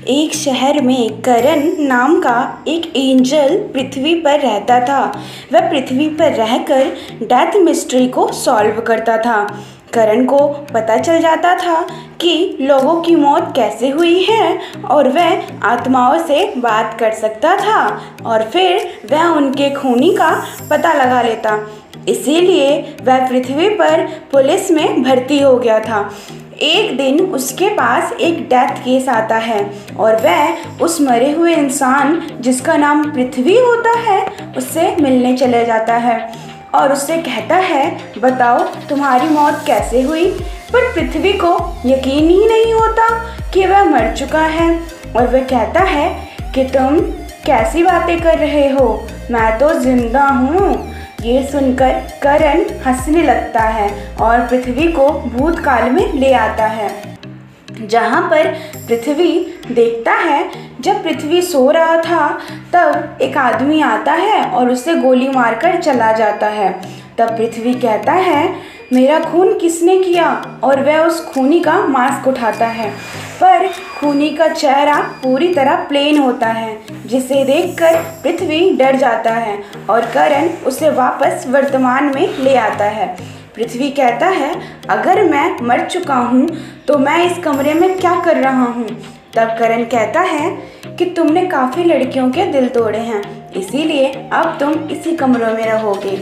एक शहर में करण नाम का एक एंजल पृथ्वी पर रहता था। वह पृथ्वी पर रहकर डेथ मिस्ट्री को सॉल्व करता था। करण को पता चल जाता था कि लोगों की मौत कैसे हुई है और वह आत्माओं से बात कर सकता था और फिर वह उनके खूनी का पता लगा लेता। इसीलिए वह पृथ्वी पर पुलिस में भर्ती हो गया था। एक दिन उसके पास एक डेथ केस आता है और वह उस मरे हुए इंसान जिसका नाम पृथ्वी होता है उससे मिलने चले जाता है और उससे कहता है, बताओ तुम्हारी मौत कैसे हुई। पर पृथ्वी को यकीन ही नहीं होता कि वह मर चुका है और वह कहता है कि तुम कैसी बातें कर रहे हो, मैं तो जिंदा हूँ। ये सुनकर करण हंसने लगता है और पृथ्वी को भूतकाल में ले आता है, जहाँ पर पृथ्वी देखता है जब पृथ्वी सो रहा था तब एक आदमी आता है और उसे गोली मारकर चला जाता है। तब पृथ्वी कहता है, मेरा खून किसने किया, और वह उस खूनी का मास्क उठाता है, पर खूनी का चेहरा पूरी तरह प्लेन होता है, जिसे देखकर पृथ्वी डर जाता है और करण उसे वापस वर्तमान में ले आता है। पृथ्वी कहता है, अगर मैं मर चुका हूँ तो मैं इस कमरे में क्या कर रहा हूँ। तब करण कहता है कि तुमने काफ़ी लड़कियों के दिल तोड़े हैं, इसीलिए अब तुम इसी कमरों में रहोगे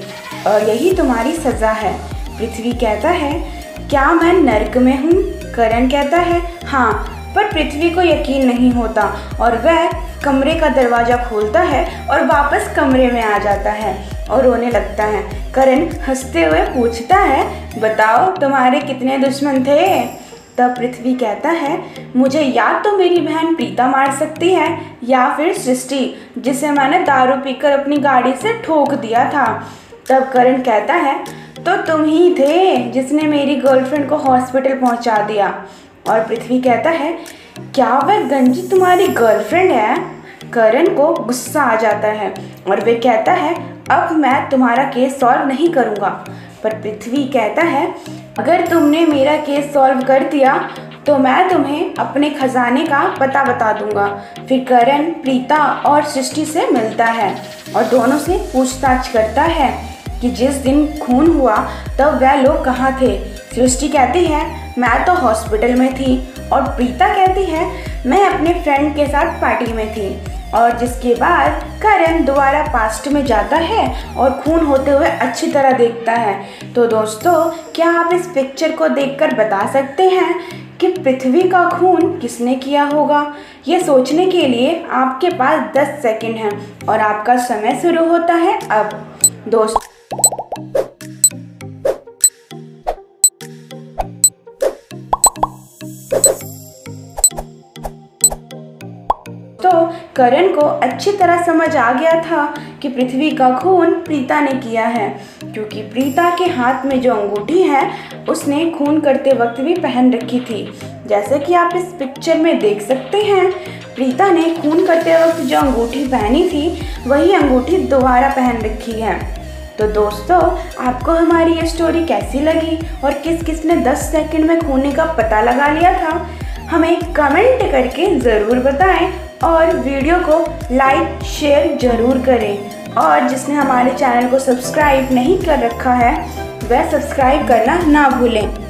और यही तुम्हारी सज़ा है। पृथ्वी कहता है, क्या मैं नर्क में हूँ। करण कहता है, हाँ, पर पृथ्वी को यकीन नहीं होता और वह कमरे का दरवाज़ा खोलता है और वापस कमरे में आ जाता है और रोने लगता है। करण हंसते हुए पूछता है, बताओ तुम्हारे कितने दुश्मन थे। तब पृथ्वी कहता है, मुझे या तो मेरी बहन प्रीता मार सकती है या फिर सृष्टि, जिसे मैंने दारू पीकर अपनी गाड़ी से ठोक दिया था। तब करण कहता है, तो तुम ही थे जिसने मेरी गर्लफ्रेंड को हॉस्पिटल पहुंचा दिया। और पृथ्वी कहता है, क्या वह गंजी तुम्हारी गर्लफ्रेंड है। करण को गुस्सा आ जाता है और वह कहता है, अब मैं तुम्हारा केस सॉल्व नहीं करूँगा। पर पृथ्वी कहता है, अगर तुमने मेरा केस सॉल्व कर दिया तो मैं तुम्हें अपने खजाने का पता बता दूंगा। फिर करण प्रीता और सृष्टि से मिलता है और दोनों से पूछताछ करता है कि जिस दिन खून हुआ तब वह लोग कहाँ थे। सृष्टि कहती है, मैं तो हॉस्पिटल में थी, और प्रीता कहती है, मैं अपने फ्रेंड के साथ पार्टी में थी। और जिसके बाद करण दोबारा पास्ट में जाता है और खून होते हुए अच्छी तरह देखता है। तो दोस्तों, क्या आप इस पिक्चर को देखकर बता सकते हैं कि पृथ्वी का खून किसने किया होगा। ये सोचने के लिए आपके पास 10 सेकंड हैं और आपका समय शुरू होता है अब। दोस्तों, तो करण को अच्छी तरह समझ आ गया था कि पृथ्वी का खून प्रीता ने किया है, क्योंकि प्रीता के हाथ में जो अंगूठी है उसने खून करते वक्त भी पहन रखी थी। जैसे कि आप इस पिक्चर में देख सकते हैं, प्रीता ने खून करते वक्त जो अंगूठी पहनी थी वही अंगूठी दोबारा पहन रखी है। तो दोस्तों, आपको हमारी ये स्टोरी कैसी लगी और किस किस ने 10 सेकंड में खून का पता लगा लिया था, हमें कमेंट करके ज़रूर बताएं और वीडियो को लाइक शेयर ज़रूर करें। और जिसने हमारे चैनल को सब्सक्राइब नहीं कर रखा है वह सब्सक्राइब करना ना भूलें।